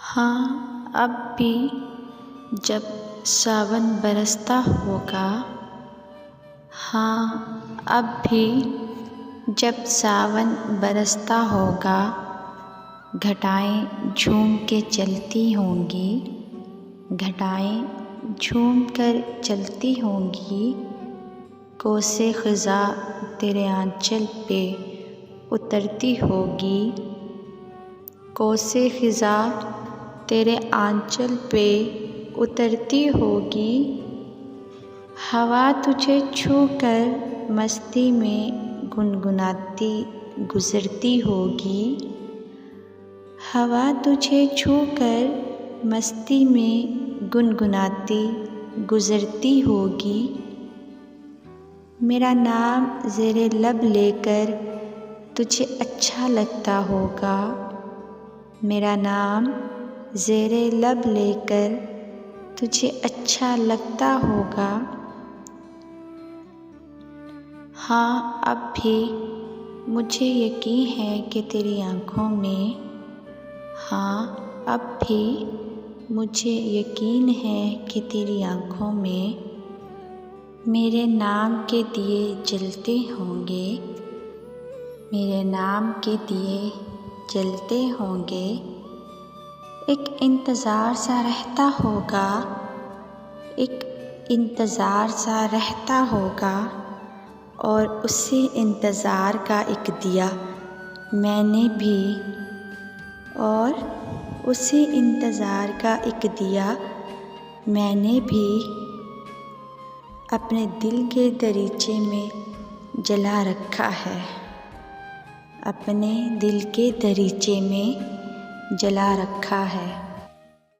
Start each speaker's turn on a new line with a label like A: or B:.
A: हाँ, अब भी जब सावन बरसता होगा। हाँ, अब भी जब सावन बरसता होगा, घटाएं झूम के चलती होंगी, घटाएं झूम कर चलती होंगी। कोसे ख़ज़ा तेरे आंचल पे उतरती होगी, कोसे ख़ज़ा तेरे आंचल पे उतरती होगी। हवा तुझे छू कर मस्ती में गुनगुनाती गुज़रती होगी, हवा तुझे छू कर मस्ती में गुनगुनाती गुज़रती होगी। मेरा नाम ज़ेरे लब लेकर तुझे अच्छा लगता होगा, मेरा नाम ज़ेरे लब लेकर तुझे अच्छा लगता होगा। हाँ, अब भी मुझे यकीन है कि तेरी आँखों में, हाँ, अब भी मुझे यकीन है कि तेरी आँखों में मेरे नाम के दिए जलते होंगे, मेरे नाम के दिए जलते होंगे। एक इंतज़ार सा रहता होगा, एक इंतज़ार सा रहता होगा, और उसी इंतज़ार का एक दिया मैंने भी, और उसी इंतज़ार का एक दिया मैंने भी अपने दिल के दरीचे में जला रखा है, अपने दिल के दरीचे में जला रखा है।